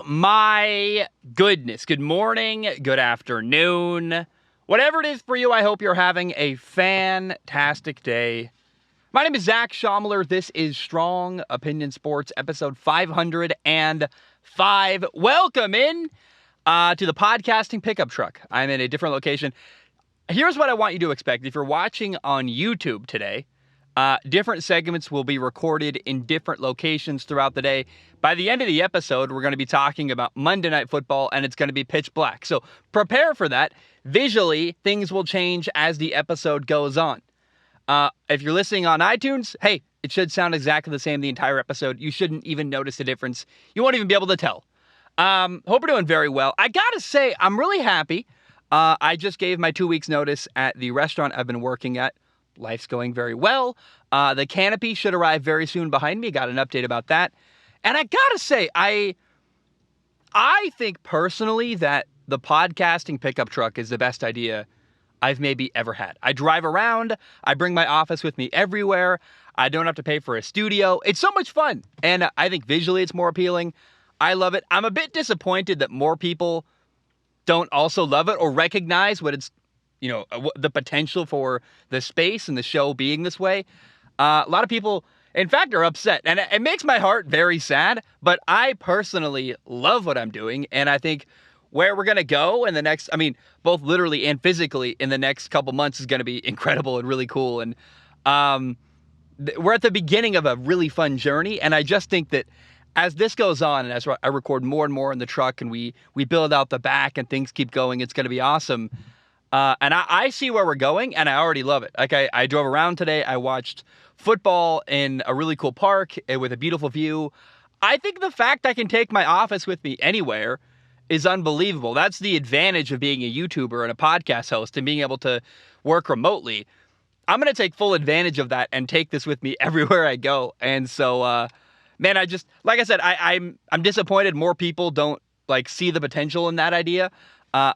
my goodness. Good morning, good afternoon. Whatever it is for you, I hope you're having a fantastic day. My name is Zach Schomler. This is Strong Opinion Sports, episode 505. Welcome in to the podcasting pickup truck. I'm in a different location. Here's what I want you to expect. If you're watching on YouTube today, different segments will be recorded in different locations throughout the day. By the end of the episode, we're going to be talking about Monday Night Football, and it's going to be pitch black. So prepare for that. Visually, things will change as the episode goes on. If you're listening on iTunes, hey, it should sound exactly the same the entire episode. You shouldn't even notice the difference. You won't even be able to tell. Hope you're doing very well. I got to say, I'm really happy. I just gave my 2 weeks notice at the restaurant I've been working at. Life's going very well. The canopy should arrive very soon behind me. Got an update about that. And I gotta say, I think personally that the podcasting pickup truck is the best idea I've maybe ever had. I drive around. I bring my office with me everywhere. I don't have to pay for a studio. It's so much fun. And I think visually it's more appealing. I love it. I'm a bit disappointed that more people don't also love it or recognize what it's, the potential for the space and the show being this way. A lot of people, in fact, are upset. And it makes my heart very sad. But I personally love what I'm doing. And I think where we're going to go in the next, both literally and physically in the next couple months is going to be incredible and really cool. And we're at the beginning of a really fun journey. And I just think that as this goes on and as I record more and more in the truck and we build out the back and things keep going, it's going to be awesome. And I see where we're going, and I already love it. Like, I drove around today. I watched football in a really cool park with a beautiful view. I think the fact I can take my office with me anywhere is unbelievable. That's the advantage of being a YouTuber and a podcast host and being able to work remotely. I'm going to take full advantage of that and take this with me everywhere I go. And so, man, I just, like I said, I'm disappointed more people don't, see the potential in that idea.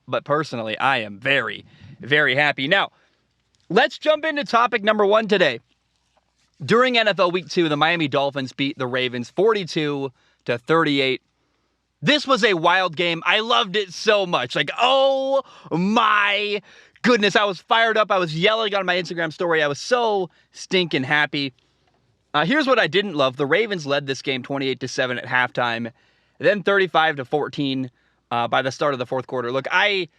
But personally, I am very, very happy. Now, let's jump into topic number one today. During NFL Week 2, the Miami Dolphins beat the Ravens 42-38. This was a wild game. I loved it so much. Oh my goodness. I was fired up. I was yelling on my Instagram story. I was so stinking happy. Here's what I didn't love. The Ravens led this game 28-7 at halftime, then 35-14. By the start of the fourth quarter. Look, I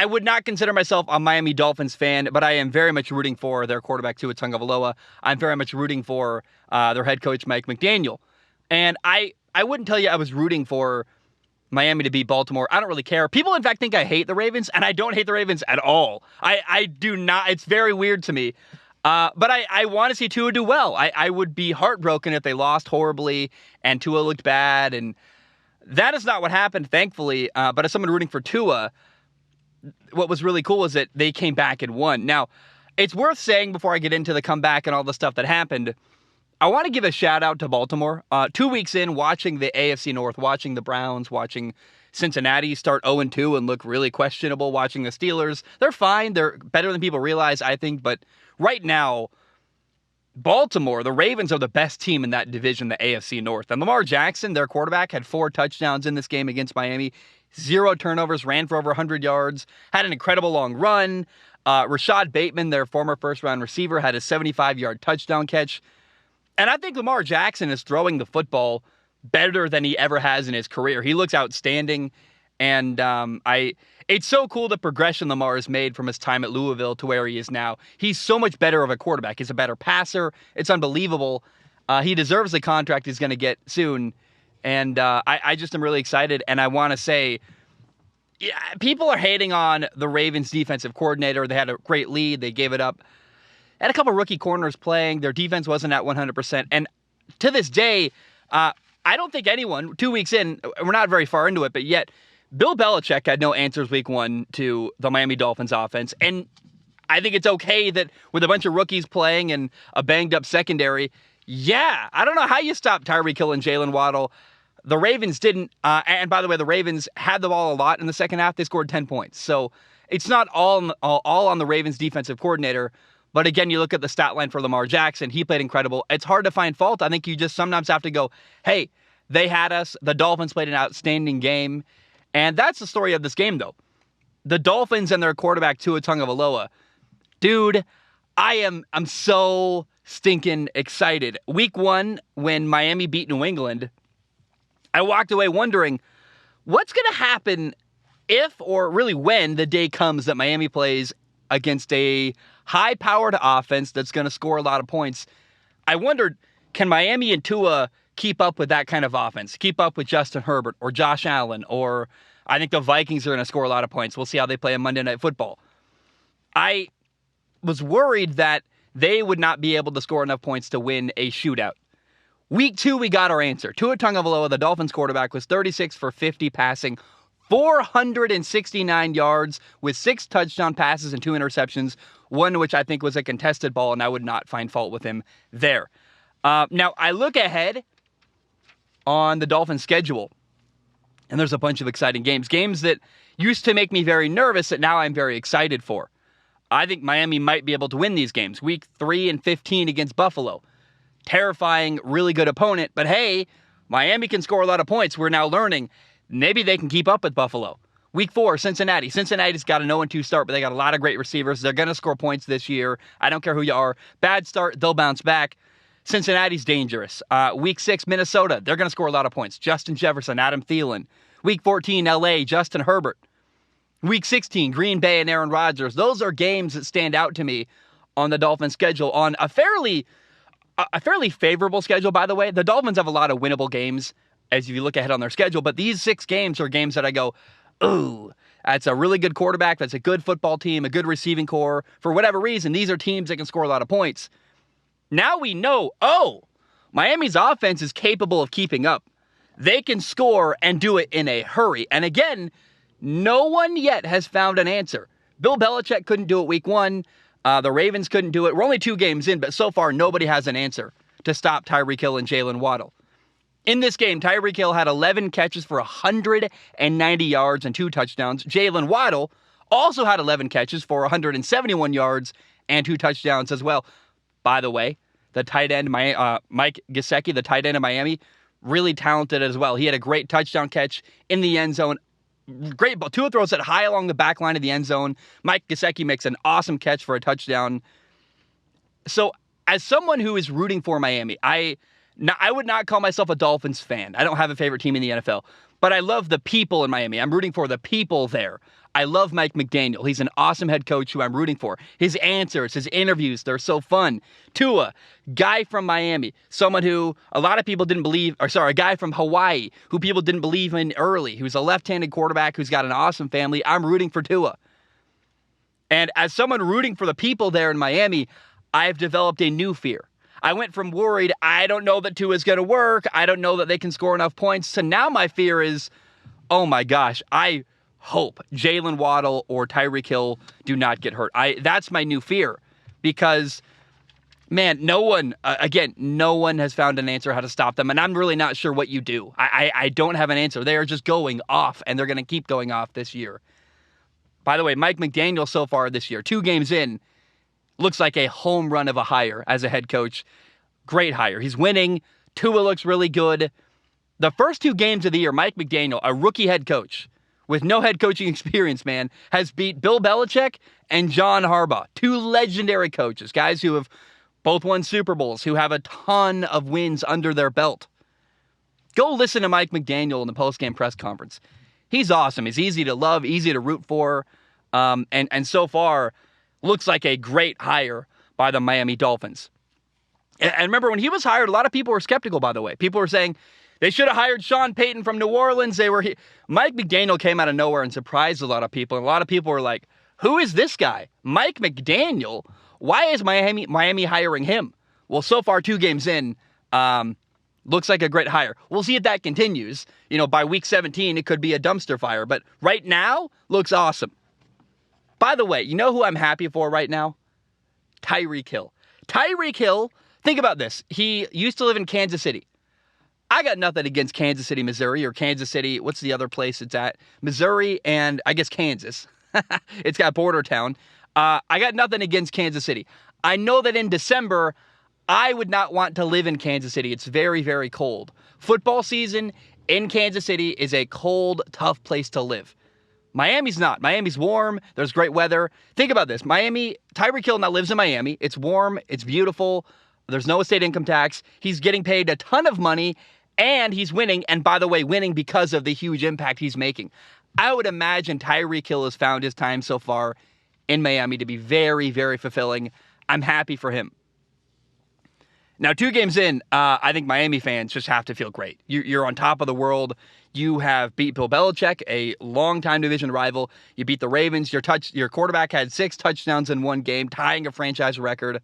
would not consider myself a Miami Dolphins fan, but I am very much rooting for their quarterback, Tua Tagovailoa. I'm very much rooting for their head coach, Mike McDaniel. And I wouldn't tell you I was rooting for Miami to beat Baltimore. I don't really care. People, in fact, think I hate the Ravens, and I don't hate the Ravens at all. I do not. It's very weird to me. But I want to see Tua do well. I would be heartbroken if they lost horribly and Tua looked bad, and that is not what happened, thankfully, but as someone rooting for Tua, what was really cool is that they came back and won. Now, it's worth saying before I get into the comeback and all the stuff that happened, I want to give a shout-out to Baltimore. 2 weeks in, watching the AFC North, watching the Browns, watching Cincinnati start 0-2 and look really questionable, watching the Steelers. They're fine. They're better than people realize, I think, but right now, Baltimore, the Ravens are the best team in that division, the AFC North. And Lamar Jackson, their quarterback, had 4 touchdowns in this game against Miami, 0 turnovers, ran for over 100 yards, had an incredible long run. Rashad Bateman, their former first-round receiver, had a 75-yard touchdown catch. And I think Lamar Jackson is throwing the football better than he ever has in his career. He looks outstanding. And it's so cool the progression Lamar has made from his time at Louisville to where he is now. He's so much better of a quarterback. He's a better passer. It's unbelievable. He deserves the contract he's going to get soon. And I just am really excited. And I want to say, yeah, people are hating on the Ravens defensive coordinator. They had a great lead. They gave it up. Had a couple rookie corners playing. Their defense wasn't at 100%. And to this day, I don't think anyone, 2 weeks in, we're not very far into it, but yet Bill Belichick had no answers week 1 to the Miami Dolphins offense, and I think it's okay that with a bunch of rookies playing and a banged-up secondary, I don't know how you stop Tyree Kill and Jalen Waddle. The Ravens didn't, and by the way, the Ravens had the ball a lot in the second half. They scored 10 points, so it's not all on the Ravens defensive coordinator, but again, you look at the stat line for Lamar Jackson. He played incredible. It's hard to find fault. I think you just sometimes have to go, hey, They had us. The Dolphins played an outstanding game. And that's the story of this game, though. The Dolphins and their quarterback, Tua Tagovailoa. Dude, I'm so stinking excited. Week 1, when Miami beat New England, I walked away wondering, what's going to happen if, or really when, the day comes that Miami plays against a high-powered offense that's going to score a lot of points? I wondered, can Miami and Tua keep up with that kind of offense? Keep up with Justin Herbert or Josh Allen, or I think the Vikings are going to score a lot of points. We'll see how they play on Monday Night Football. I was worried that they would not be able to score enough points to win a shootout. Week 2, we got our answer. Tua Tagovailoa, the Dolphins quarterback, was 36 for 50 passing, 469 yards with 6 touchdown passes and 2 interceptions, one which I think was a contested ball, and I would not find fault with him there. Now, I look ahead on the Dolphins' schedule, and there's a bunch of exciting games. Games that used to make me very nervous that now I'm very excited for. I think Miami might be able to win these games. Week 3 and 15 against Buffalo. Terrifying, really good opponent. But hey, Miami can score a lot of points. We're now learning maybe they can keep up with Buffalo. Week 4, Cincinnati. Cincinnati's got a 0-2 start, but they got a lot of great receivers. They're going to score points this year. I don't care who you are. Bad start, they'll bounce back. Cincinnati's dangerous. Week 6, Minnesota. They're going to score a lot of points. Justin Jefferson, Adam Thielen. Week 14, LA, Justin Herbert. Week 16, Green Bay and Aaron Rodgers. Those are games that stand out to me on the Dolphins' schedule. On a fairly favorable schedule, by the way. The Dolphins have a lot of winnable games as you look ahead on their schedule, but these 6 games are games that I go, ooh, that's a really good quarterback. That's a good football team, a good receiving core. For whatever reason, these are teams that can score a lot of points. Now we know, Miami's offense is capable of keeping up. They can score and do it in a hurry. And again, no one yet has found an answer. Bill Belichick couldn't do it week 1. The Ravens couldn't do it. We're only 2 games in, but so far nobody has an answer to stop Tyree Kill and Jalen Waddle. In this game, Tyree Kill had 11 catches for 190 yards and 2 touchdowns. Jalen Waddle also had 11 catches for 171 yards and 2 touchdowns as well. By the way, the tight end, Mike Gesicki, the tight end of Miami, really talented as well. He had a great touchdown catch in the end zone. Great ball. Tua throws it high along the back line of the end zone. Mike Gesicki makes an awesome catch for a touchdown. So, as someone who is rooting for Miami, I would not call myself a Dolphins fan. I don't have a favorite team in the NFL, but I love the people in Miami. I'm rooting for the people there. I love Mike McDaniel. He's an awesome head coach who I'm rooting for. His answers, his interviews, they're so fun. Tua, guy from Miami, someone who a lot of people didn't believe, a guy from Hawaii who people didn't believe in early, who's a left-handed quarterback who's got an awesome family. I'm rooting for Tua. And as someone rooting for the people there in Miami, I've developed a new fear. I went from worried, I don't know that Tua is going to work, I don't know that they can score enough points, to now my fear is, oh my gosh, I hope Jalen Waddle or Tyree Kill do not get hurt. That's my new fear, because, man, no one has found an answer how to stop them, and I'm really not sure what you do. I don't have an answer. They are just going off, and they're going to keep going off this year. By the way, Mike McDaniel so far this year, 2 games in, looks like a home run of a hire as a head coach. Great hire. He's winning. Tua looks really good. The first 2 games of the year, Mike McDaniel, a rookie head coach with no head coaching experience, man, has beat Bill Belichick and John Harbaugh, 2 legendary coaches, guys who have both won Super Bowls, who have a ton of wins under their belt. Go listen to Mike McDaniel in the postgame press conference. He's awesome. He's easy to love, easy to root for, and so far looks like a great hire by the Miami Dolphins. And remember, when he was hired, a lot of people were skeptical, by the way. People were saying they should have hired Sean Payton from New Orleans. Mike McDaniel came out of nowhere and surprised a lot of people. And a lot of people were like, who is this guy? Mike McDaniel? Why is Miami hiring him? Well, so far, 2 games in, looks like a great hire. We'll see if that continues. By week 17, it could be a dumpster fire. But right now, looks awesome. By the way, you know who I'm happy for right now? Tyree Kill. Tyree Kill, think about this. He used to live in Kansas City. I got nothing against Kansas City, Missouri, or Kansas City. What's the other place it's at? Missouri and, I guess, Kansas. It's got border town. I got nothing against Kansas City. I know that in December, I would not want to live in Kansas City. It's very, very cold. Football season in Kansas City is a cold, tough place to live. Miami's not. Miami's warm. There's great weather. Think about this. Tyree Kill now lives in Miami. It's warm. It's beautiful. There's no state income tax. He's getting paid a ton of money, and he's winning. And by the way, winning because of the huge impact he's making. I would imagine Tyree Kill has found his time so far in Miami to be very, very fulfilling. I'm happy for him. Now, 2 games in, I think Miami fans just have to feel great. You're on top of the world. You have beat Bill Belichick, a longtime division rival. You beat the Ravens. Your quarterback had 6 touchdowns in 1 game, tying a franchise record.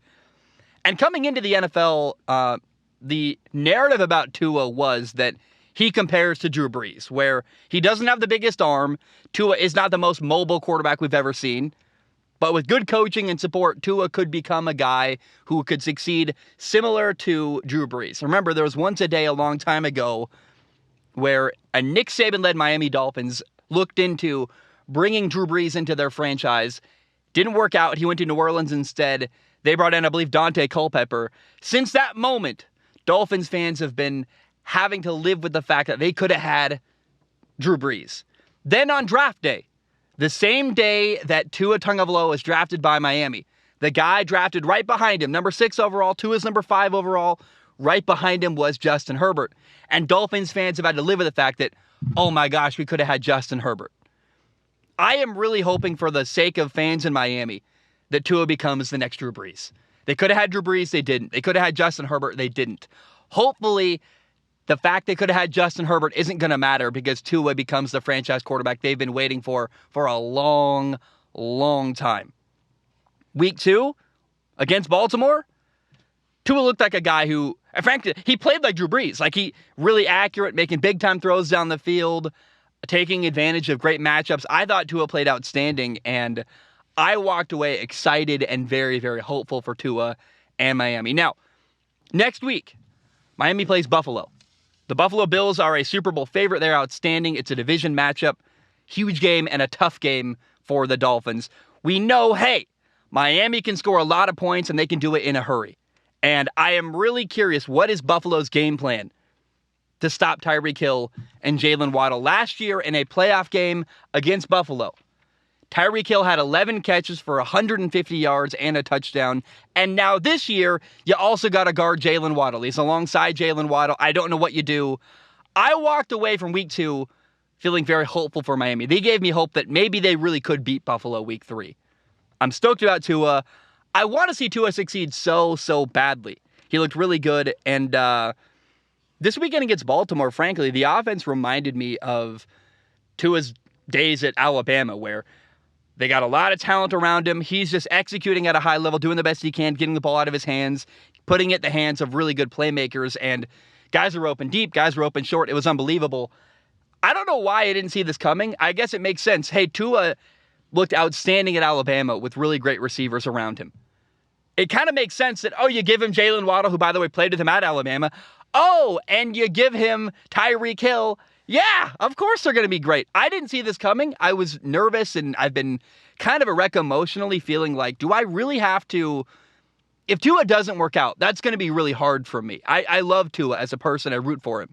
And coming into the NFL, the narrative about Tua was that he compares to Drew Brees, where he doesn't have the biggest arm. Tua is not the most mobile quarterback we've ever seen. But with good coaching and support, Tua could become a guy who could succeed similar to Drew Brees. Remember, there was once a day a long time ago where a Nick Saban-led Miami Dolphins looked into bringing Drew Brees into their franchise. Didn't work out. He went to New Orleans instead. They brought in, I believe, Dante Culpepper. Since that moment, Dolphins fans have been having to live with the fact that they could have had Drew Brees. Then on draft day, the same day that Tua Tagovailoa was drafted by Miami, the guy drafted right behind him, number 6 overall, Tua's number 5 overall, right behind him was Justin Herbert. And Dolphins fans have had to live with the fact that, oh my gosh, we could have had Justin Herbert. I am really hoping for the sake of fans in Miami that Tua becomes the next Drew Brees. They could have had Drew Brees, they didn't. They could have had Justin Herbert, they didn't. Hopefully, the fact they could have had Justin Herbert isn't going to matter because Tua becomes the franchise quarterback they've been waiting for a long, long time. Week 2, against Baltimore, Tua looked like a guy who, frankly, he played like Drew Brees. Like, he really accurate, making big-time throws down the field, taking advantage of great matchups. I thought Tua played outstanding, and I walked away excited and very, very hopeful for Tua and Miami. Now, next week, Miami plays Buffalo. The Buffalo Bills are a Super Bowl favorite. They're outstanding. It's a division matchup. Huge game and a tough game for the Dolphins. We know, hey, Miami can score a lot of points and they can do it in a hurry. And I am really curious, what is Buffalo's game plan to stop Tyree Kill and Jalen Waddle? Last year in a playoff game against Buffalo, Tyree Kill had 11 catches for 150 yards and a touchdown. And now this year, you also got to guard Jalen Waddle. He's alongside Jalen Waddle. I don't know what you do. I walked away from week 2 feeling very hopeful for Miami. They gave me hope that maybe they really could beat Buffalo week 3. I'm stoked about Tua. I want to see Tua succeed so badly. He looked really good. And this weekend against Baltimore, frankly, the offense reminded me of Tua's days at Alabama, where they got a lot of talent around him. He's just executing at a high level, doing the best he can, getting the ball out of his hands, putting it in the hands of really good playmakers. And guys were open deep, guys were open short. It was unbelievable. I don't know why I didn't see this coming. I guess it makes sense. Hey, Tua looked outstanding at Alabama with really great receivers around him. It kind of makes sense that, you give him Jalen Waddle, who, by the way, played with him at Alabama. And you give him Tyree Kill. Yeah, of course they're going to be great. I didn't see this coming. I was nervous, and I've been kind of a wreck emotionally, feeling like, do I really have to? If Tua doesn't work out, that's going to be really hard for me. I love Tua as a person. I root for him.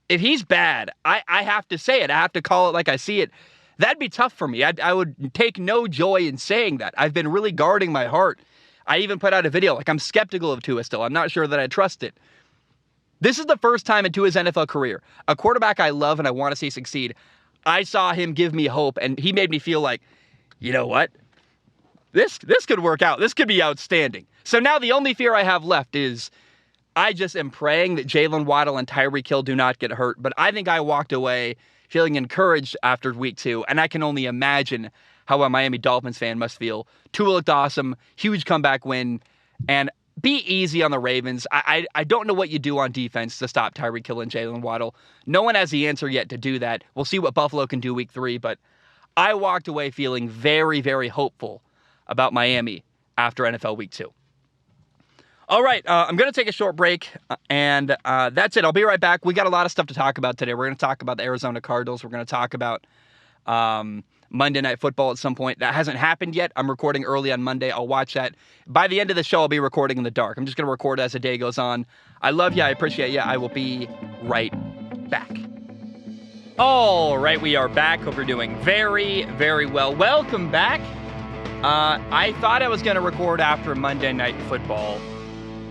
If he's bad, I have to say it. I have to call it like I see it. That'd be tough for me. I would take no joy in saying that. I've been really guarding my heart. I even put out a video, like, I'm skeptical of Tua still. I'm not sure that I trust it. This is the first time in Tua's NFL career, a quarterback I love and I want to see succeed, I saw him give me hope, and he made me feel like, you know what? This could work out. This could be outstanding. So now the only fear I have left is I just am praying that Jalen Waddle and Tyree Kill do not get hurt. But I think I walked away feeling encouraged after week 2, and I can only imagine how a Miami Dolphins fan must feel. Tua looked awesome, huge comeback win, and be easy on the Ravens. I don't know what you do on defense to stop Tyree Kill and Jalen Waddle. No one has the answer yet to do that. We'll see what Buffalo can do week 3, but I walked away feeling very, very hopeful about Miami after NFL week 2. All right, I'm going to take a short break, and that's it. I'll be right back. We got a lot of stuff to talk about today. We're going to talk about the Arizona Cardinals. We're going to talk about Monday Night Football at some point. That hasn't happened yet. I'm recording early on Monday. I'll watch that. By the end of the show, I'll be recording in the dark. I'm just going to record as the day goes on. I love you. I appreciate you. I will be right back. All right, we are back. Hope you're doing very, very well. Welcome back. I thought I was going to record after Monday Night Football.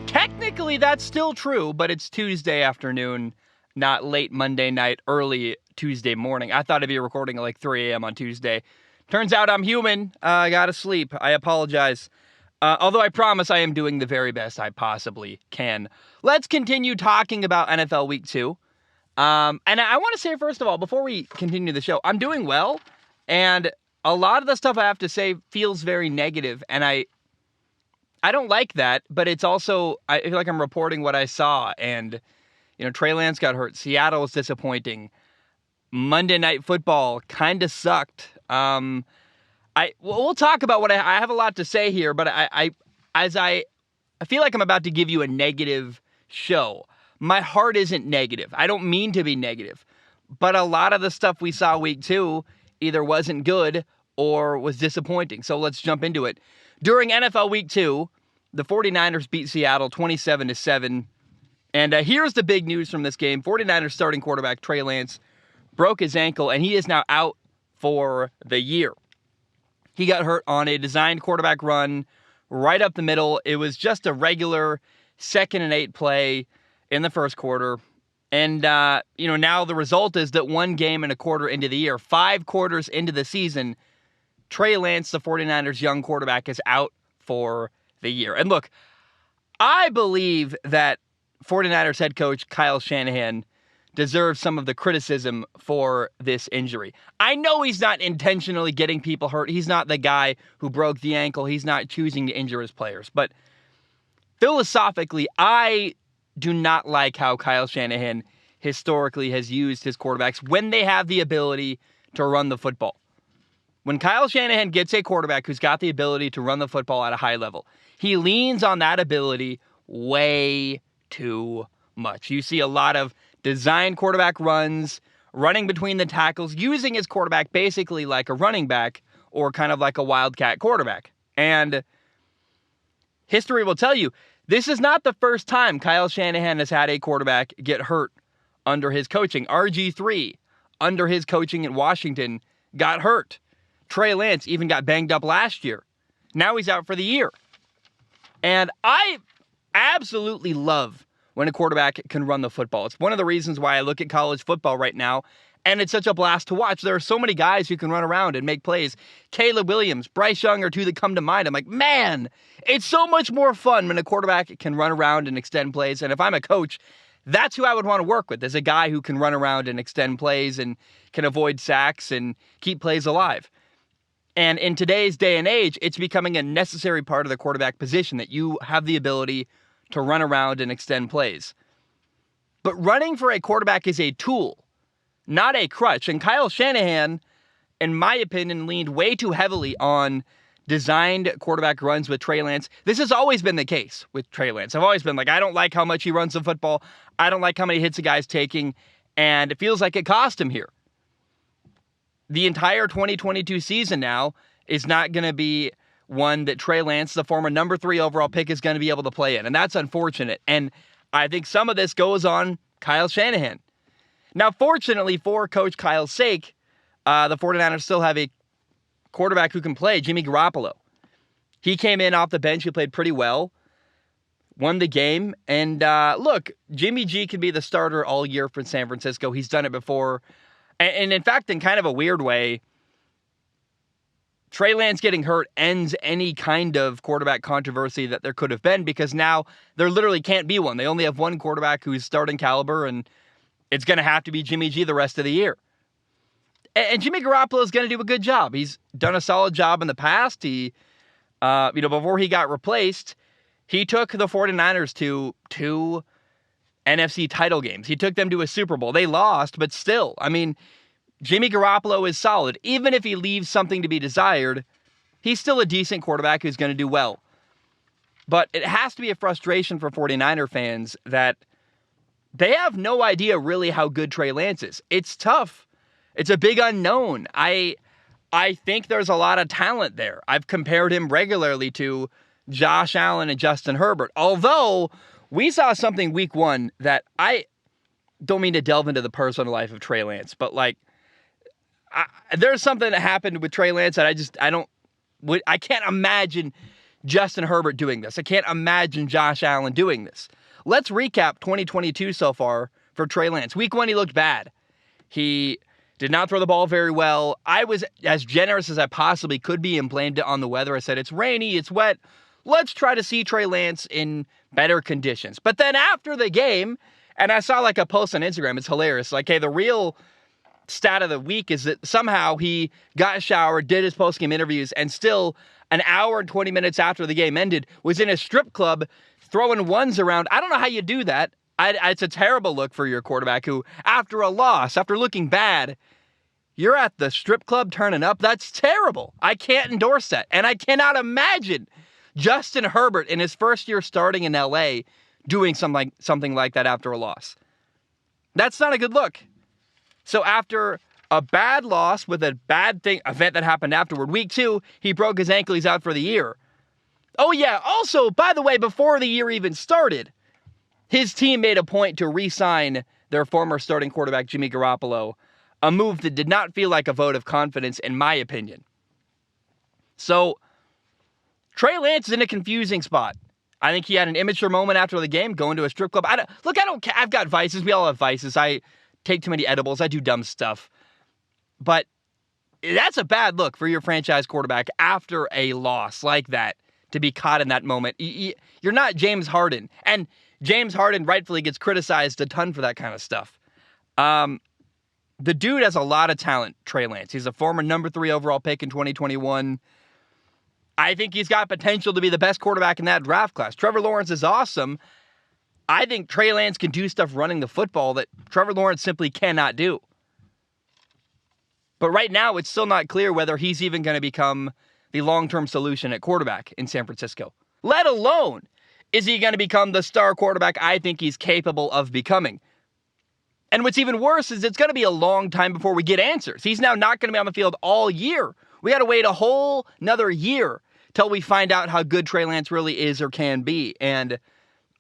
Technically, that's still true, but it's Tuesday afternoon, not late Monday night, early Tuesday morning. I thought I'd be recording at like 3 a.m. on Tuesday. Turns out I'm human. I gotta sleep. I apologize. Although I promise I am doing the very best I possibly can. Let's continue talking about NFL Week 2. And I want to say, first of all, before we continue the show, I'm doing well. And a lot of the stuff I have to say feels very negative. And I don't like that, but it's also, I feel like I'm reporting what I saw. And, Trey Lance got hurt. Seattle was disappointing. Monday Night Football kind of sucked. We'll talk about what I have a lot to say here, but I feel like I'm about to give you a negative show. My heart isn't negative. I don't mean to be negative, but a lot of the stuff we saw week 2 either wasn't good or was disappointing. So let's jump into it. During NFL week 2, the 49ers beat Seattle 27-7. And here's the big news from this game. 49ers starting quarterback Trey Lance broke his ankle, and he is now out for the year. He got hurt on a designed quarterback run right up the middle. It was just a regular 2nd and 8 play in the first quarter. And, now the result is that 1 game and a quarter into the year, 5 quarters into the season, Trey Lance, the 49ers' young quarterback, is out for the year. And look, I believe that 49ers head coach Kyle Shanahan deserves some of the criticism for this injury. I know he's not intentionally getting people hurt. He's not the guy who broke the ankle. He's not choosing to injure his players. But philosophically, I do not like how Kyle Shanahan historically has used his quarterbacks when they have the ability to run the football. When Kyle Shanahan gets a quarterback who's got the ability to run the football at a high level, he leans on that ability way too much. You see a lot of designed quarterback runs, running between the tackles, using his quarterback basically like a running back or kind of like a wildcat quarterback. And history will tell you, this is not the first time Kyle Shanahan has had a quarterback get hurt under his coaching. RG3, under his coaching in Washington, got hurt. Trey Lance even got banged up last year. Now he's out for the year. And I absolutely love when a quarterback can run the football. It's one of the reasons why I look at college football right now, and it's such a blast to watch. There are so many guys who can run around and make plays. Caleb Williams, Bryce Young are 2 that come to mind. I'm like, man, it's so much more fun when a quarterback can run around and extend plays. And if I'm a coach, that's who I would want to work with, is a guy who can run around and extend plays and can avoid sacks and keep plays alive. And in today's day and age, it's becoming a necessary part of the quarterback position that you have the ability to run around and extend plays. But running for a quarterback is a tool, not a crutch. And Kyle Shanahan, in my opinion, leaned way too heavily on designed quarterback runs with Trey Lance. This has always been the case with Trey Lance. I've always been like, I don't like how much he runs the football. I don't like how many hits the guy's taking. And it feels like it cost him here. The entire 2022 season now is not going to be one that Trey Lance, the former number 3 overall pick, is going to be able to play in. And that's unfortunate. And I think some of this goes on Kyle Shanahan. Now, fortunately for Coach Kyle's sake, the 49ers still have a quarterback who can play, Jimmy Garoppolo. He came in off the bench. He played pretty well, won the game. And look, Jimmy G can be the starter all year for San Francisco. He's done it before. And in fact, in kind of a weird way, Trey Lance getting hurt ends any kind of quarterback controversy that there could have been, because now there literally can't be one. They only have one quarterback who's starting caliber, and it's going to have to be Jimmy G the rest of the year. And Jimmy Garoppolo is going to do a good job. He's done a solid job in the past. He, before he got replaced, he took the 49ers to 2 NFC title games. He took them to a Super Bowl. They lost, but still, I mean, Jimmy Garoppolo is solid. Even if he leaves something to be desired, he's still a decent quarterback who's going to do well. But it has to be a frustration for 49er fans that they have no idea really how good Trey Lance is. It's tough, It's a big unknown. I think there's a lot of talent there. I've compared him regularly to Josh Allen and Justin Herbert. Although we saw something week 1 that I don't mean to delve into the personal life of Trey Lance, but like there's something that happened with Trey Lance that I can't imagine Justin Herbert doing this. I can't imagine Josh Allen doing this. Let's recap 2022 so far for Trey Lance. Week 1, he looked bad. He did not throw the ball very well. I was as generous as I possibly could be and blamed it on the weather. I said, it's rainy, it's wet. Let's try to see Trey Lance in better conditions. But then after the game, and I saw like a post on Instagram, it's hilarious. Like, hey, the real stat of the week is that somehow he got showered, did his post-game interviews, and still an hour and 20 minutes after the game ended, was in a strip club throwing ones around. I don't know how you do that. It's a terrible look for your quarterback who, after a loss, after looking bad, you're at the strip club turning up. That's terrible. I can't endorse that. And I cannot imagine Justin Herbert in his first year starting in LA doing something like that after a loss. That's not a good look. So after a bad loss with a bad event that happened afterward, week 2, he broke his ankle. He's out for the year. Oh yeah, also, by the way, before the year even started, his team made a point to re-sign their former starting quarterback, Jimmy Garoppolo, a move that did not feel like a vote of confidence, in my opinion. So, Trey Lance is in a confusing spot. I think he had an immature moment after the game, going to a strip club. I don't care. I've got vices. We all have vices. I take too many edibles. I do dumb stuff. But that's a bad look for your franchise quarterback after a loss like that, to be caught in that moment. You're not James Harden. And James Harden rightfully gets criticized a ton for that kind of stuff. The dude has a lot of talent, Trey Lance. He's a former number 3 overall pick in 2021. I think he's got potential to be the best quarterback in that draft class. Trevor Lawrence is awesome. I think Trey Lance can do stuff running the football that Trevor Lawrence simply cannot do. But right now, it's still not clear whether he's even going to become the long-term solution at quarterback in San Francisco. Let alone, is he going to become the star quarterback I think he's capable of becoming? And what's even worse is it's going to be a long time before we get answers. He's now not going to be on the field all year. We got to wait a whole another year till we find out how good Trey Lance really is or can be. And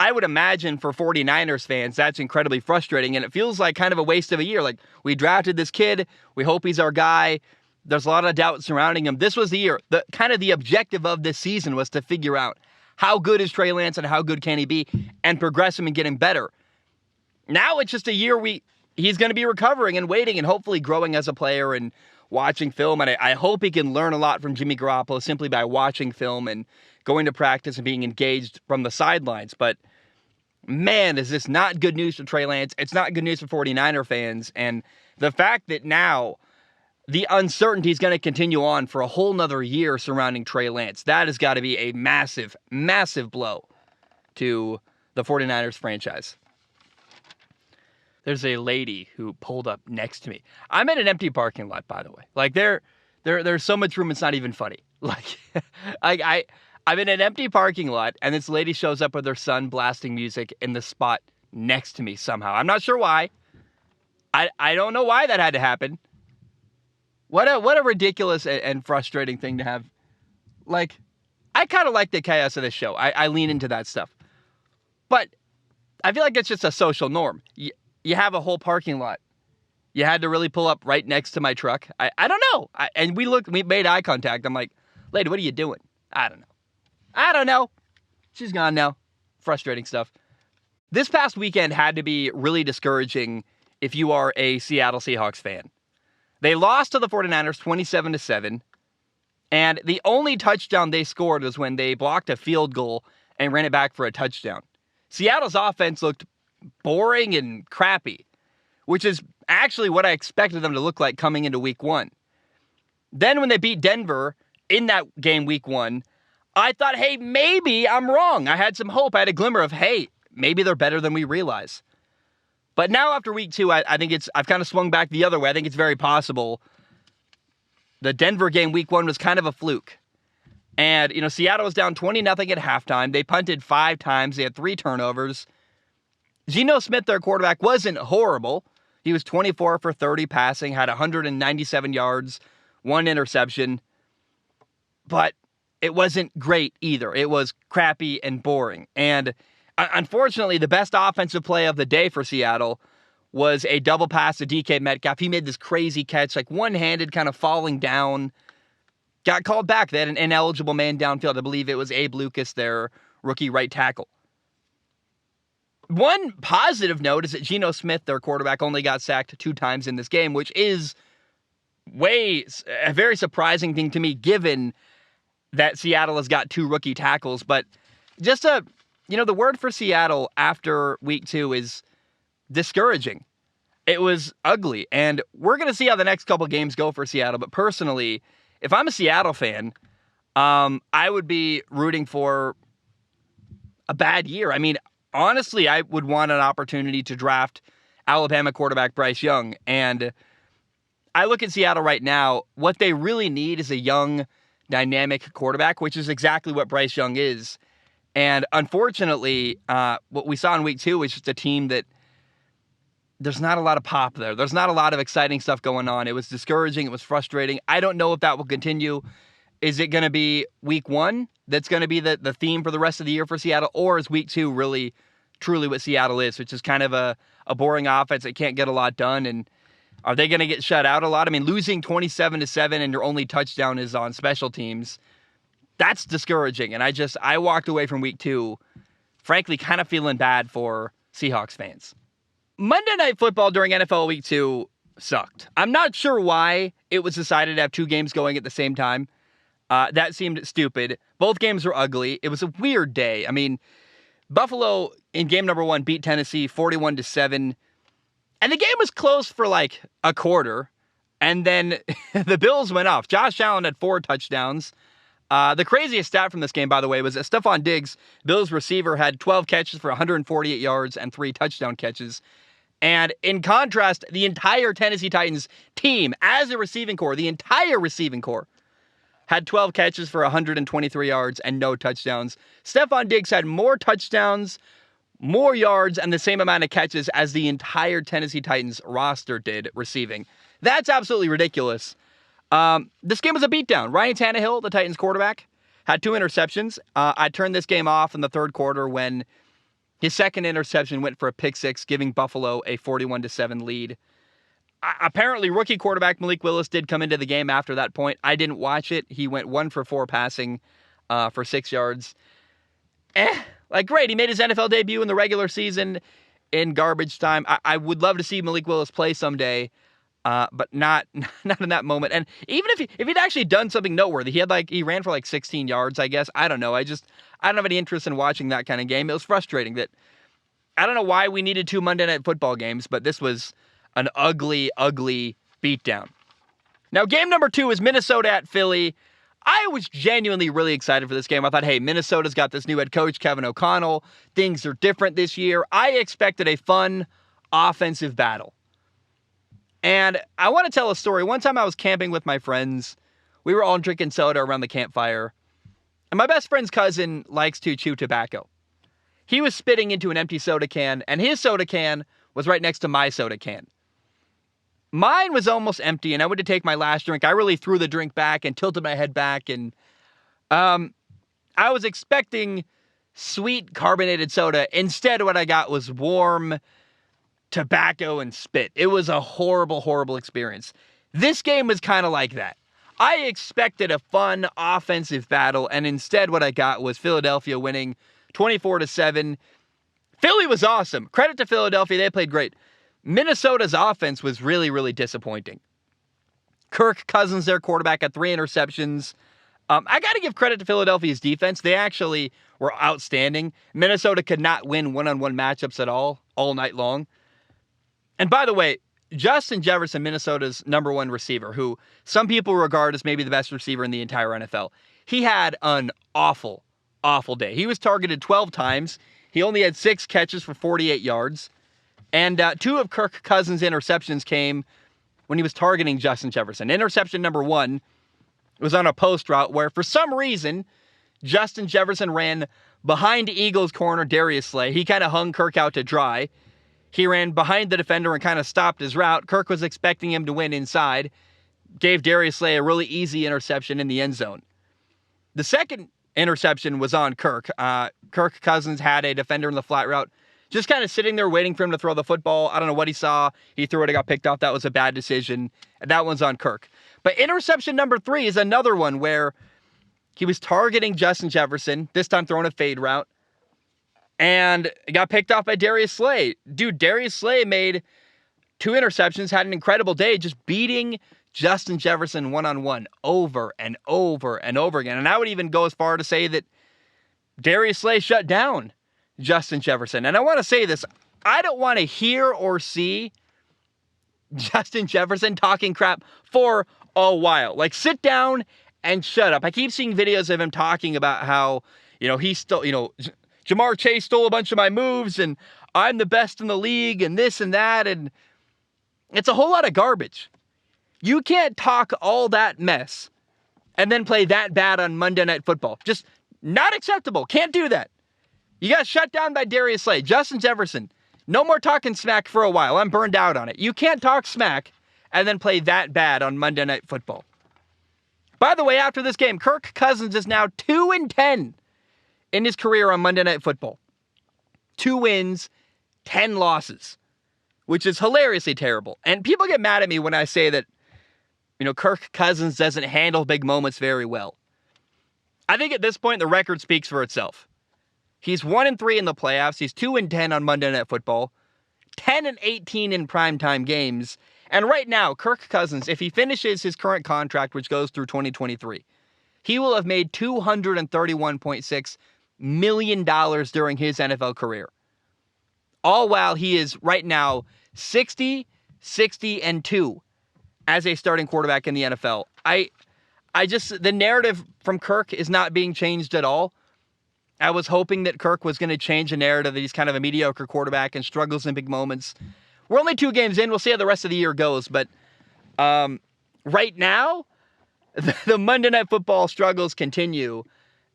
I would imagine for 49ers fans, that's incredibly frustrating. And it feels like kind of a waste of a year. Like, we drafted this kid. We hope he's our guy. There's a lot of doubt surrounding him. This was the year. The objective of this season was to figure out how good is Trey Lance and how good can he be and progress him and get him better. Now it's just a year he's going to be recovering and waiting and hopefully growing as a player and watching film. And I hope he can learn a lot from Jimmy Garoppolo simply by watching film and going to practice and being engaged from the sidelines. But man, is this not good news for Trey Lance. It's not good news for 49er fans. And the fact that now the uncertainty is going to continue on for a whole nother year surrounding Trey Lance, that has got to be a massive, massive blow to the 49ers franchise. There's a lady who pulled up next to me. I'm in an empty parking lot, by the way. Like, there's so much room, it's not even funny. Like, I'm in an empty parking lot, and this lady shows up with her son blasting music in the spot next to me somehow. I'm not sure why. I don't know why that had to happen. What a ridiculous and frustrating thing to have. Like, I kind of like the chaos of this show. I lean into that stuff. But I feel like it's just a social norm. You have a whole parking lot. You had to really pull up right next to my truck. I don't know. And we made eye contact. I'm like, lady, what are you doing? I don't know. She's gone now. Frustrating stuff. This past weekend had to be really discouraging if you are a Seattle Seahawks fan. They lost to the 49ers 27-7. And the only touchdown they scored was when they blocked a field goal and ran it back for a touchdown. Seattle's offense looked boring and crappy, which is actually what I expected them to look like coming into week 1. Then when they beat Denver in that game week 1, I thought, hey, maybe I'm wrong. I had some hope. I had a glimmer of, hey, maybe they're better than we realize. But now after week 2, I think I've kind of swung back the other way. I think it's very possible the Denver game week 1 was kind of a fluke. And, Seattle was down 20-0 at halftime. They punted 5 times. They had 3 turnovers. Geno Smith, their quarterback, wasn't horrible. He was 24 for 30 passing, had 197 yards, 1 interception. But it wasn't great either. It was crappy and boring. And unfortunately, the best offensive play of the day for Seattle was a double pass to DK Metcalf. He made this crazy catch, like one-handed, kind of falling down. Got called back. They had an ineligible man downfield. I believe it was Abe Lucas, their rookie right tackle. One positive note is that Geno Smith, their quarterback, only got sacked 2 times in this game, which is a very surprising thing to me, given that Seattle has got 2 rookie tackles. But just the word for Seattle after week 2 is discouraging. It was ugly. And we're going to see how the next couple games go for Seattle. But personally, if I'm a Seattle fan, I would be rooting for a bad year. I mean, honestly, I would want an opportunity to draft Alabama quarterback Bryce Young. And I look at Seattle right now. What they really need is a young, dynamic quarterback, which is exactly what Bryce Young is. And unfortunately, what we saw in week 2 is just a team that there's not a lot of pop there. There's not a lot of exciting stuff going on. It was discouraging. It was frustrating. I don't know if that will continue. Is it going to be week 1 that's going to be the theme for the rest of the year for Seattle? Or is week 2 really, truly what Seattle is, which is kind of a boring offense that can't get a lot done? And are they going to get shut out a lot? I mean, losing 27-7 and your only touchdown is on special teams, that's discouraging. And I walked away from week 2, frankly, kind of feeling bad for Seahawks fans. Monday Night Football during NFL Week 2 sucked. I'm not sure why it was decided to have 2 games going at the same time. That seemed stupid. Both games were ugly. It was a weird day. I mean, Buffalo in game number 1 beat Tennessee 41-7. And the game was close for like a quarter. And then the Bills went off. Josh Allen had 4 touchdowns. The craziest stat from this game, by the way, was that Stephon Diggs, Bills receiver, had 12 catches for 148 yards and 3 touchdown catches. And in contrast, the entire Tennessee Titans team, as a receiving core, the entire receiving core, had 12 catches for 123 yards and no touchdowns. Stephon Diggs had more touchdowns, more yards, and the same amount of catches as the entire Tennessee Titans roster did receiving. That's absolutely ridiculous. This game was a beatdown. Ryan Tannehill, the Titans quarterback, had 2 interceptions. I turned this game off in the third quarter when his second interception went for a pick 6, giving Buffalo a 41-7 lead. Apparently, rookie quarterback Malik Willis did come into the game after that point. I didn't watch it. He went 1 for 4 passing for 6 yards. Great. He made his NFL debut in the regular season in garbage time. I would love to see Malik Willis play someday, but not in that moment. And even if he'd actually done something noteworthy, he ran for 16 yards, I guess. I don't know. I don't have any interest in watching that kind of game. It was frustrating that I don't know why we needed 2 Monday Night Football games, but this was an ugly, ugly beatdown. Now, game number 2 is Minnesota at Philly. I was genuinely really excited for this game. I thought, hey, Minnesota's got this new head coach, Kevin O'Connell. Things are different this year. I expected a fun offensive battle. And I want to tell a story. One time I was camping with my friends. We were all drinking soda around the campfire. And my best friend's cousin likes to chew tobacco. He was spitting into an empty soda can, and his soda can was right next to my soda can. Mine was almost empty, and I went to take my last drink. I really threw the drink back and tilted my head back, and I was expecting sweet carbonated soda. Instead, what I got was warm tobacco and spit. It was a horrible, horrible experience. This game was kind of like that. I expected a fun offensive battle, and instead what I got was Philadelphia winning 24-7. Philly was awesome. Credit to Philadelphia. They played great. Minnesota's offense was really, really disappointing. Kirk Cousins, their quarterback, had 3 interceptions. I got to give credit to Philadelphia's defense. They actually were outstanding. Minnesota could not win one-on-one matchups at all night long. And by the way, Justin Jefferson, Minnesota's number 1 receiver, who some people regard as maybe the best receiver in the entire NFL, he had an awful, awful day. He was targeted 12 times. He only had 6 catches for 48 yards. And 2 of Kirk Cousins' interceptions came when he was targeting Justin Jefferson. Interception number 1 was on a post route where, for some reason, Justin Jefferson ran behind Eagles corner Darius Slay. He kind of hung Kirk out to dry. He ran behind the defender and kind of stopped his route. Kirk was expecting him to win inside. Gave Darius Slay a really easy interception in the end zone. The second interception was on Kirk. Kirk Cousins had a defender in the flat route, just kind of sitting there waiting for him to throw the football. I don't know what he saw. He threw it, it got picked off. That was a bad decision. And that one's on Kirk. But interception number 3 is another one where he was targeting Justin Jefferson, this time throwing a fade route, and it got picked off by Darius Slay. Dude, Darius Slay made 2 interceptions, had an incredible day, just beating Justin Jefferson one-on-one over and over and over again. And I would even go as far to say that Darius Slay shut down Justin Jefferson. And I want to say this, I don't want to hear or see Justin Jefferson talking crap for a while. Like, sit down and shut up. I keep seeing videos of him talking about how, he stole, Jamar Chase stole a bunch of my moves and I'm the best in the league and this and that. And it's a whole lot of garbage. You can't talk all that mess and then play that bad on Monday Night Football. Just not acceptable. Can't do that. You got shut down by Darius Slay. Justin Jefferson, no more talking smack for a while. I'm burned out on it. You can't talk smack and then play that bad on Monday Night Football. By the way, after this game, Kirk Cousins is now 2-10 in his career on Monday Night Football. 2 wins, 10 losses, which is hilariously terrible. And people get mad at me when I say that, Kirk Cousins doesn't handle big moments very well. I think at this point, the record speaks for itself. He's 1-3 in the playoffs. He's 2-10 on Monday Night Football, 10-18 in primetime games. And right now, Kirk Cousins, if he finishes his current contract, which goes through 2023, he will have made $231.6 million during his NFL career. All while he is right now 60-2 as a starting quarterback in the NFL. The narrative from Kirk is not being changed at all. I was hoping that Kirk was going to change the narrative that he's kind of a mediocre quarterback and struggles in big moments. We're only 2 games in. We'll see how the rest of the year goes. But right now, the Monday Night Football struggles continue.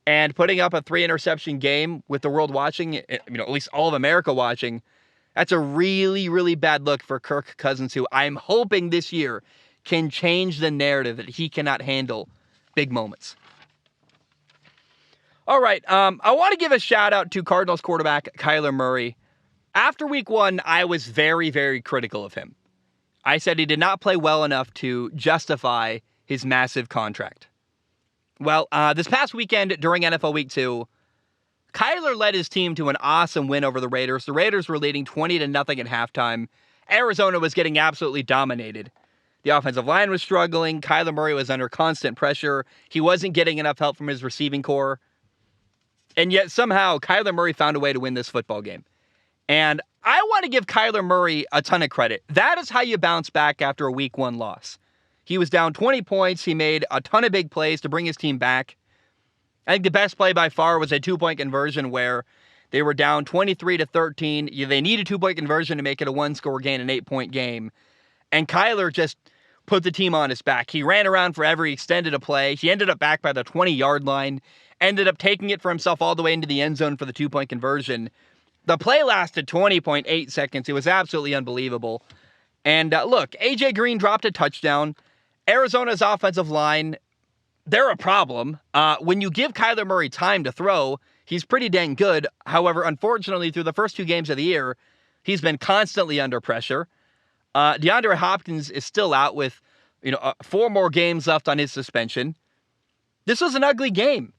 And putting up a 3-interception game with the world watching, at least all of America watching, that's a really, really bad look for Kirk Cousins, who I'm hoping this year can change the narrative that he cannot handle big moments. All right, I want to give a shout out to Cardinals quarterback Kyler Murray. After week 1, I was very, very critical of him. I said he did not play well enough to justify his massive contract. Well, this past weekend during NFL Week 2, Kyler led his team to an awesome win over the Raiders. The Raiders were leading 20-0 at halftime. Arizona was getting absolutely dominated. The offensive line was struggling. Kyler Murray was under constant pressure. He wasn't getting enough help from his receiving core. And yet somehow Kyler Murray found a way to win this football game. And I want to give Kyler Murray a ton of credit. That is how you bounce back after a week 1 loss. He was down 20 points. He made a ton of big plays to bring his team back. I think the best play by far was a 2-point conversion where they were down 23-13. They needed a 2-point conversion to make it a 1-score game, an 8-point game. And Kyler just put the team on his back. He ran around forever. He extended a play. He ended up back by the 20-yard line. Ended up taking it for himself all the way into the end zone for the 2-point conversion. The play lasted 20.8 seconds. It was absolutely unbelievable. And look, A.J. Green dropped a touchdown. Arizona's offensive line, they're a problem. When you give Kyler Murray time to throw, he's pretty dang good. However, unfortunately, through the first 2 games of the year, he's been constantly under pressure. DeAndre Hopkins is still out with 4 more games left on his suspension. This was an ugly game.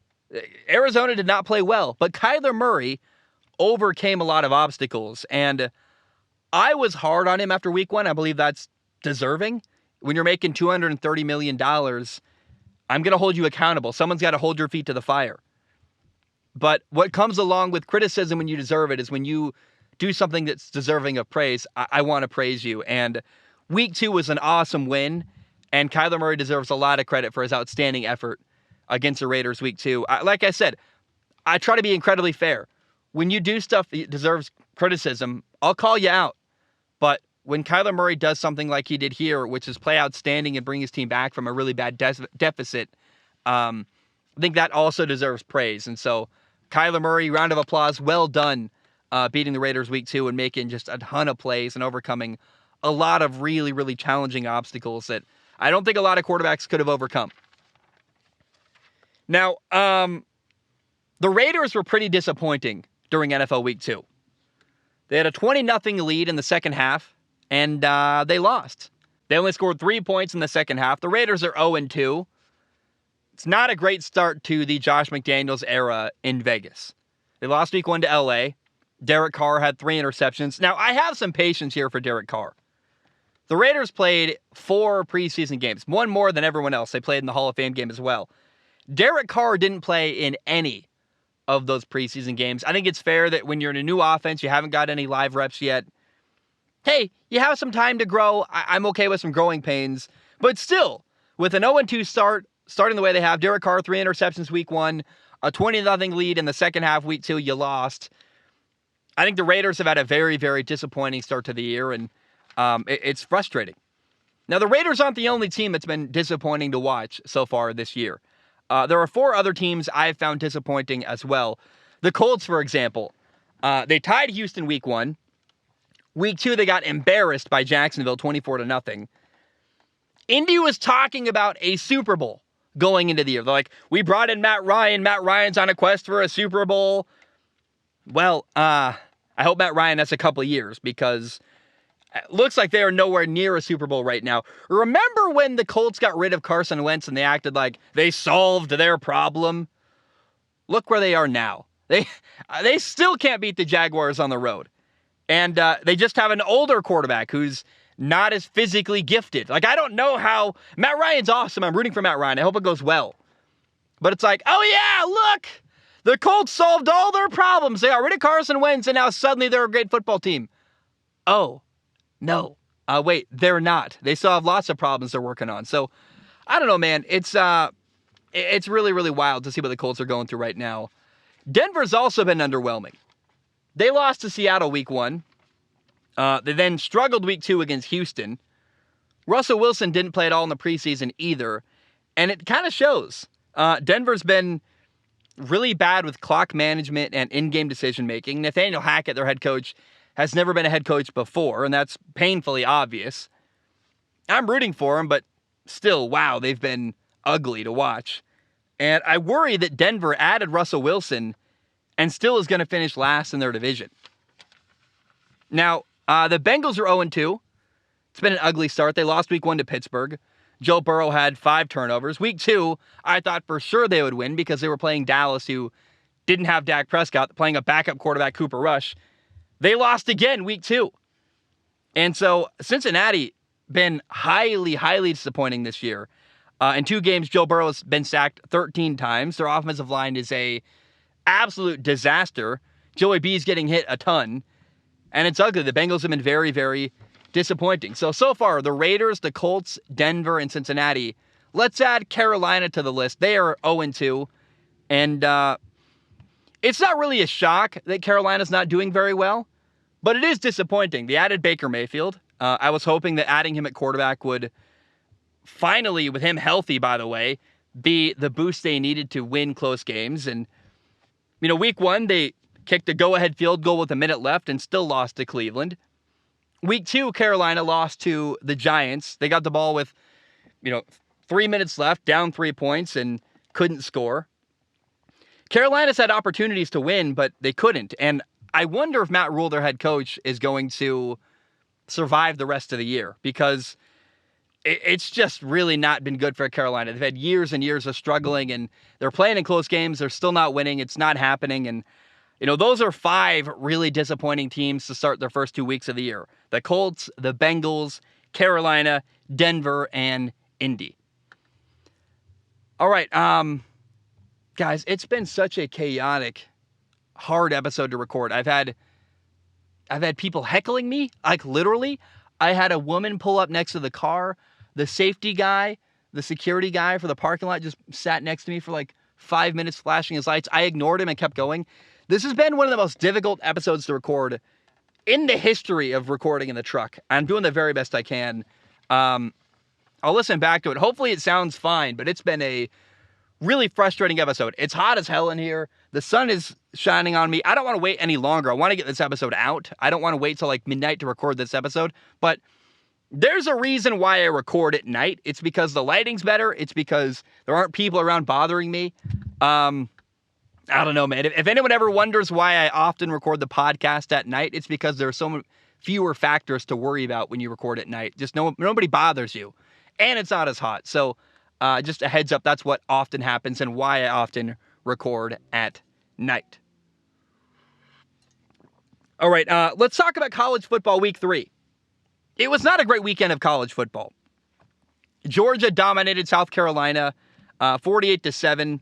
Arizona did not play well, but Kyler Murray overcame a lot of obstacles, and I was hard on him after week 1. I believe that's deserving. When you're making $230 million, I'm going to hold you accountable. Someone's got to hold your feet to the fire. But what comes along with criticism when you deserve it is when you do something that's deserving of praise. I want to praise you. And week 2 was an awesome win, and Kyler Murray deserves a lot of credit for his outstanding effort against the Raiders week 2. Like I said, I try to be incredibly fair. When you do stuff that deserves criticism, I'll call you out. But when Kyler Murray does something like he did here, which is play outstanding and bring his team back from a really bad deficit, I think that also deserves praise. And so, Kyler Murray, round of applause, well done beating the Raiders week 2 and making just a ton of plays and overcoming a lot of really, really challenging obstacles that I don't think a lot of quarterbacks could have overcome. Now, the Raiders were pretty disappointing during NFL Week 2. They had a 20-0 lead in the second half, and they lost. They only scored 3 points in the second half. The Raiders are 0-2. It's not a great start to the Josh McDaniels era in Vegas. They lost week 1 to LA. Derek Carr had 3 interceptions. Now, I have some patience here for Derek Carr. The Raiders played 4 preseason games, one more than everyone else. They played in the Hall of Fame game as well. Derek Carr didn't play in any of those preseason games. I think it's fair that when you're in a new offense, you haven't got any live reps yet. Hey, you have some time to grow. I'm okay with some growing pains. But still, with an 0-2 start, starting the way they have, Derek Carr, 3 interceptions week 1, a 20-0 lead in the second half week 2, you lost. I think the Raiders have had a very, very disappointing start to the year, and it's frustrating. Now, the Raiders aren't the only team that's been disappointing to watch so far this year. There are 4 other teams I've found disappointing as well. The Colts, for example, they tied Houston week 1. Week 2, they got embarrassed by Jacksonville 24-0. Indy was talking about a Super Bowl going into the year. They're like, we brought in Matt Ryan. Matt Ryan's on a quest for a Super Bowl. Well, I hope Matt Ryan has a couple of years because it looks like they are nowhere near a Super Bowl right now. Remember when the Colts got rid of Carson Wentz and they acted like they solved their problem? Look where they are now. They still can't beat the Jaguars on the road. And they just have an older quarterback who's not as physically gifted. Like, I don't know how... Matt Ryan's awesome. I'm rooting for Matt Ryan. I hope it goes well. But it's like, oh yeah, look! The Colts solved all their problems. They got rid of Carson Wentz, and now suddenly they're a great football team. Oh, no. Wait, they're not. They still have lots of problems they're working on. So, I don't know, man. It's really, really wild to see what the Colts are going through right now. Denver's also been underwhelming. They lost to Seattle week 1. They then struggled week 2 against Houston. Russell Wilson didn't play at all in the preseason either. And it kind of shows. Denver's been really bad with clock management and in-game decision-making. Nathaniel Hackett, their head coach, has never been a head coach before, and that's painfully obvious. I'm rooting for him, but still, wow, they've been ugly to watch. And I worry that Denver added Russell Wilson and still is going to finish last in their division. Now, the Bengals are 0-2. It's been an ugly start. They lost week 1 to Pittsburgh. Joe Burrow had 5 turnovers. Week 2, I thought for sure they would win because they were playing Dallas, who didn't have Dak Prescott, playing a backup quarterback, Cooper Rush. They lost again week 2. And so Cincinnati been highly, highly disappointing this year. In 2 games, Joe Burrow has been sacked 13 times. Their offensive line is a absolute disaster. Joey B's getting hit a ton. And it's ugly. The Bengals have been very, very disappointing. So far, the Raiders, the Colts, Denver, and Cincinnati. Let's add Carolina to the list. They are 0-2. And it's not really a shock that Carolina's not doing very well, but it is disappointing. They added Baker Mayfield. I was hoping that adding him at quarterback would finally, with him healthy, by the way, be the boost they needed to win close games. And, week 1, they kicked a go-ahead field goal with a minute left and still lost to Cleveland. Week 2, Carolina lost to the Giants. They got the ball with, 3 minutes left, down 3 points, and couldn't score. Carolina's had opportunities to win, but they couldn't. And I wonder if Matt Rule, their head coach, is going to survive the rest of the year because it's just really not been good for Carolina. They've had years and years of struggling, and they're playing in close games. They're still not winning. It's not happening. And, those are 5 really disappointing teams to start their first 2 weeks of the year. The Colts, the Bengals, Carolina, Denver, and Indy. All right, guys, it's been such a chaotic, hard episode to record. I've had people heckling me, like literally. I had a woman pull up next to the car. The safety guy, the security guy for the parking lot just sat next to me for like 5 minutes flashing his lights. I ignored him and kept going. This has been one of the most difficult episodes to record in the history of recording in the truck. I'm doing the very best I can. I'll listen back to it. Hopefully it sounds fine, but it's been a really frustrating episode. It's hot as hell in here. The sun is shining on me. I don't want to wait any longer. I want to get this episode out. I don't want to wait till like midnight to record this episode. But there's a reason why I record at night. It's because the lighting's better. It's because there aren't people around bothering me. I don't know, man. If anyone ever wonders why I often record the podcast at night, it's because there are so fewer factors to worry about when you record at night. Just nobody bothers you. And it's not as hot. So just a heads up, that's what often happens and why I often record at night. All right, let's talk about college football week 3. It was not a great weekend of college football. Georgia dominated South Carolina 48-7.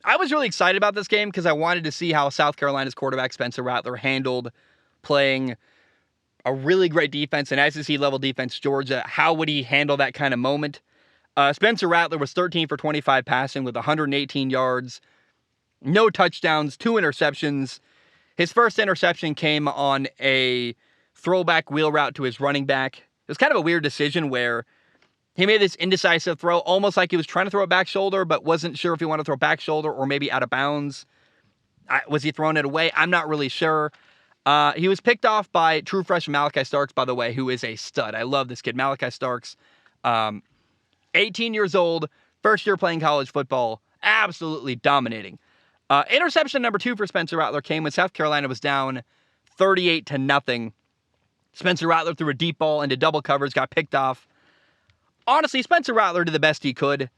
I was really excited about this game because I wanted to see how South Carolina's quarterback Spencer Rattler handled playing a really great defense, an SEC level defense, Georgia. How would he handle that kind of moment? Spencer Rattler was 13 for 25 passing with 118 yards, no touchdowns, 2 interceptions. His first interception came on a throwback wheel route to his running back. It was kind of a weird decision where he made this indecisive throw, almost like he was trying to throw it back shoulder, but wasn't sure if he wanted to throw back shoulder or maybe out of bounds. Was he throwing it away? I'm not really sure. He was picked off by true freshman Malachi Starks, by the way, who is a stud. I love this kid. Malachi Starks, 18 years old, first year playing college football, absolutely dominating. Interception number 2 for Spencer Rattler came when South Carolina was down 38-0. Spencer Rattler threw a deep ball into double coverage, got picked off. Honestly, Spencer Rattler did the best he could.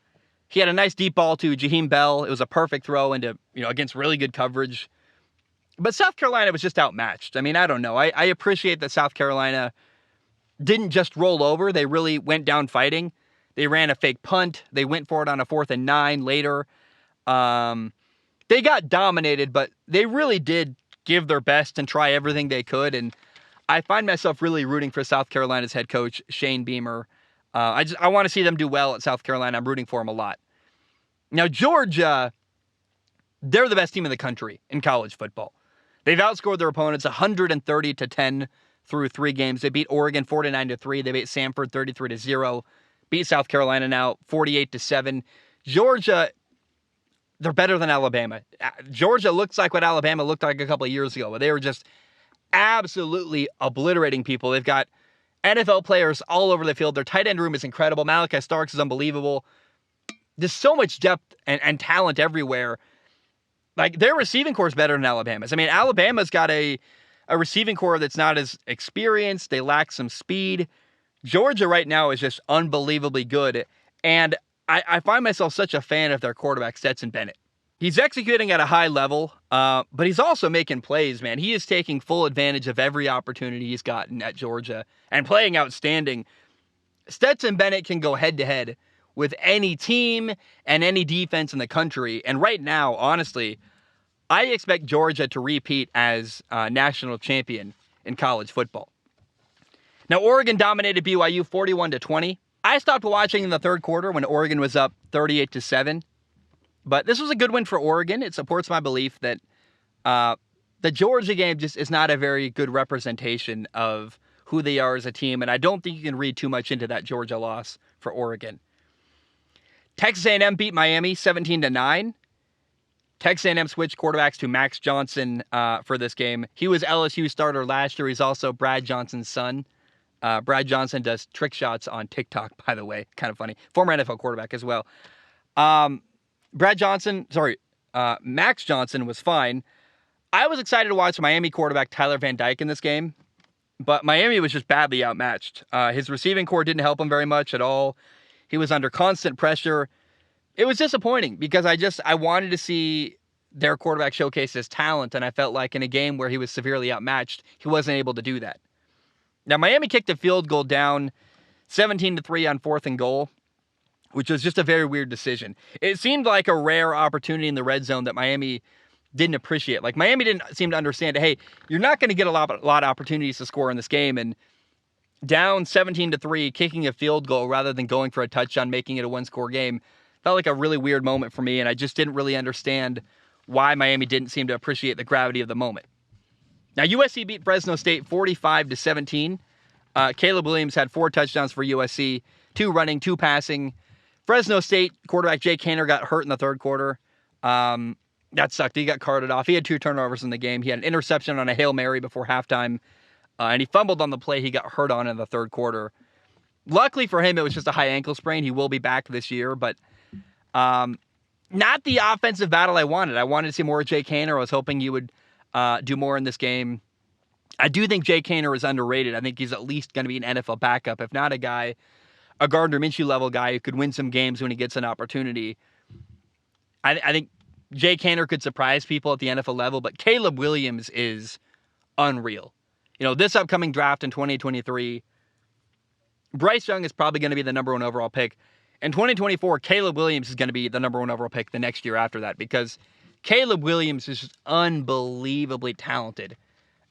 He had a nice deep ball to Jaheim Bell. It was a perfect throw into, against really good coverage. But South Carolina was just outmatched. I mean, I don't know. I appreciate that South Carolina didn't just roll over. They really went down fighting. They ran a fake punt. They went for it on a 4th and 9 later. They got dominated, but they really did give their best and try everything they could. And I find myself really rooting for South Carolina's head coach, Shane Beamer. I want to see them do well at South Carolina. I'm rooting for them a lot. Now, Georgia, they're the best team in the country in college football. They've outscored their opponents 130-10 through 3 games. They beat Oregon 49-3. They beat Samford 33-0. Beat South Carolina now 48-7. Georgia, they're better than Alabama. Georgia looks like what Alabama looked like a couple of years ago, where they were just absolutely obliterating people. They've got NFL players all over the field. Their tight end room is incredible. Malachi Starks is unbelievable. There's so much depth and talent everywhere. Like, their receiving core is better than Alabama's. I mean, Alabama's got a receiving core that's not as experienced. They lack some speed. Georgia right now is just unbelievably good. And I find myself such a fan of their quarterback, Stetson Bennett. He's executing at a high level, but he's also making plays, man. He is taking full advantage of every opportunity he's gotten at Georgia and playing outstanding. Stetson Bennett can go head-to-head with any team and any defense in the country. And right now, honestly, I expect Georgia to repeat as national champion in college football. Now, Oregon dominated BYU 41-20. I stopped watching in the third quarter when Oregon was up 38-7. But this was a good win for Oregon. It supports my belief that the Georgia game just is not a very good representation of who they are as a team. And I don't think you can read too much into that Georgia loss for Oregon. Texas A&M beat Miami 17-9. Texas A&M switched quarterbacks to Max Johnson for this game. He was LSU starter last year. He's also Brad Johnson's son. Brad Johnson does trick shots on TikTok, by the way. Kind of funny. Former NFL quarterback as well. Max Johnson was fine. I was excited to watch Miami quarterback Tyler Van Dyke in this game, but Miami was just badly outmatched. His receiving core didn't help him very much at all. He was under constant pressure. It was disappointing because I wanted to see their quarterback showcase his talent, and I felt like in a game where he was severely outmatched, he wasn't able to do that. Now, Miami kicked a field goal down 17-3 on 4th and goal, which was just a very weird decision. It seemed like a rare opportunity in the red zone that Miami didn't appreciate. Like, Miami didn't seem to understand, hey, you're not going to get a lot of opportunities to score in this game, and down 17-3, kicking a field goal rather than going for a touchdown, making it a one-score game, felt like a really weird moment for me, and I just didn't really understand why Miami didn't seem to appreciate the gravity of the moment. Now, USC beat Fresno State 45-17. Caleb Williams had 4 touchdowns for USC, 2 running, 2 passing. Fresno State quarterback Jake Haener got hurt in the third quarter. That sucked. He got carted off. He had 2 turnovers in the game. He had an interception on a Hail Mary before halftime, and he fumbled on the play he got hurt on in the third quarter. Luckily for him, it was just a high ankle sprain. He will be back this year, but not the offensive battle I wanted. I wanted to see more of Jake Haener. I was hoping he would do more in this game. I do think Jake Haener is underrated. I think he's at least going to be an NFL backup, if not a Gardner Minshew level guy who could win some games when he gets an opportunity. I think Jake Haener could surprise people at the NFL level, but Caleb Williams is unreal. This upcoming draft in 2023, Bryce Young is probably going to be the number 1 overall pick. In 2024, Caleb Williams is going to be the number 1 overall pick the next year after that, because Caleb Williams is just unbelievably talented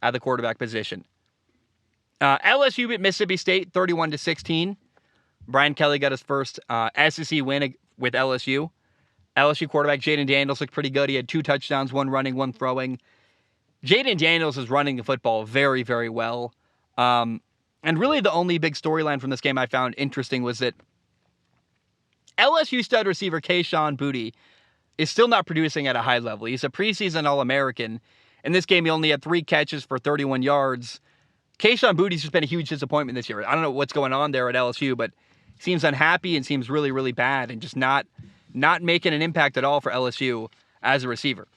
at the quarterback position. LSU beat Mississippi State 31-16. Brian Kelly got his first SEC win with LSU. LSU quarterback Jaden Daniels looked pretty good. He had 2 touchdowns, 1 running, 1 throwing. Jaden Daniels is running the football very, very well. And really the only big storyline from this game I found interesting was that LSU stud receiver Kayshon Boutte is still not producing at a high level. He's a preseason All-American. In this game, he only had 3 catches for 31 yards. Kayshon Boutte's just been a huge disappointment this year. I don't know what's going on there at LSU, but he seems unhappy and seems really, really bad and just not making an impact at all for LSU as a receiver.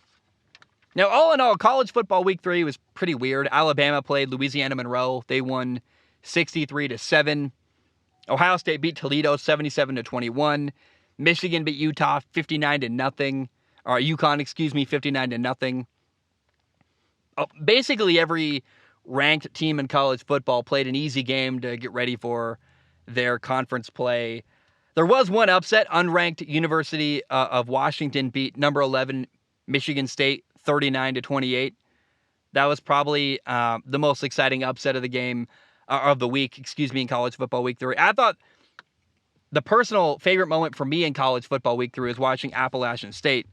Now, all in all, college football week 3 was pretty weird. Alabama played Louisiana Monroe. They won 63-7. Ohio State beat Toledo 77-21. Michigan beat Utah 59-0. Or UConn, 59-0. Basically, every ranked team in college football played an easy game to get ready for their conference play. There was one upset. Unranked University of Washington beat number 11 Michigan State 39-28. That was probably the most exciting upset of the game, of the week, in college football week 3. I thought the personal favorite moment for me in college football week 3 was watching Appalachian State.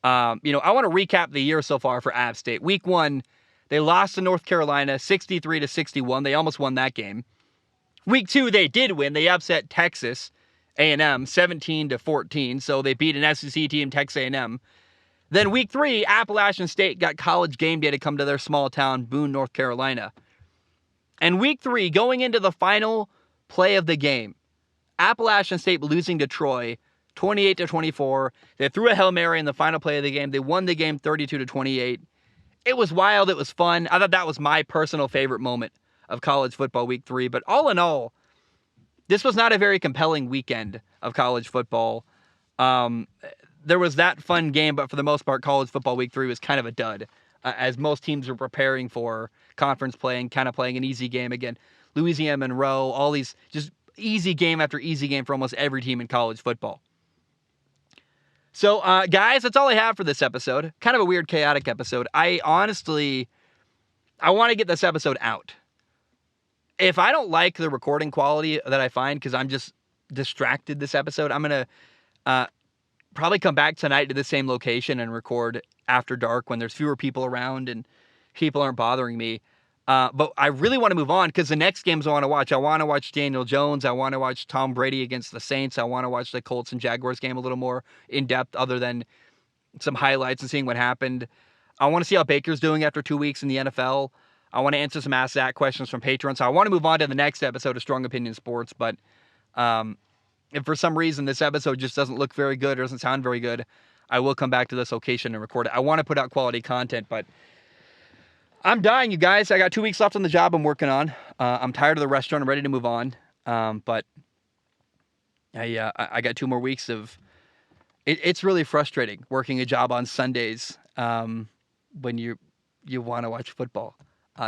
I want to recap the year so far for App State. Week 1, they lost to North Carolina 63-61. They almost won that game. Week 2, they did win. They upset Texas A&M 17-14. So they beat an SEC team, Texas A&M. Then week 3, Appalachian State got College game day to come to their small town, Boone, North Carolina. And week 3, going into the final play of the game, Appalachian State losing to Troy 28-24. They threw a Hail Mary in the final play of the game. They won the game 32-28. It was wild. It was fun. I thought that was my personal favorite moment of college football week 3. But all in all, this was not a very compelling weekend of college football. There was that fun game, but for the most part, college football week 3 was kind of a dud, as most teams were preparing for conference play and kind of playing an easy game again. Louisiana Monroe, all these just easy game after easy game for almost every team in college football. So, guys, that's all I have for this episode. Kind of a weird, chaotic episode. I want to get this episode out. If I don't like the recording quality that I find, because I'm just distracted this episode, I'm going to probably come back tonight to the same location and record after dark when there's fewer people around and people aren't bothering me. But I really want to move on because the next games I want to watch Daniel Jones. I want to watch Tom Brady against the Saints. I want to watch the Colts and Jaguars game a little more in depth other than some highlights and seeing what happened. I want to see how Baker's doing after 2 weeks in the NFL. I want to answer some Ask Zach questions from Patreon. So I want to move on to the next episode of Strong Opinion Sports. But if for some reason this episode just doesn't look very good or doesn't sound very good, I will come back to this location and record it. I want to put out quality content, but I'm dying, you guys. I got 2 weeks left on the job I'm working on. I'm tired of the restaurant. I'm ready to move on. But I got 2 more weeks of... It's really frustrating working a job on Sundays when you want to watch football.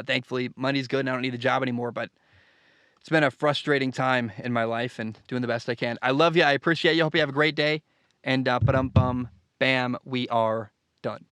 Thankfully, money's good and I don't need the job anymore, but it's been a frustrating time in my life and doing the best I can. I love you. I appreciate you. Hope you have a great day. And bam, we are done.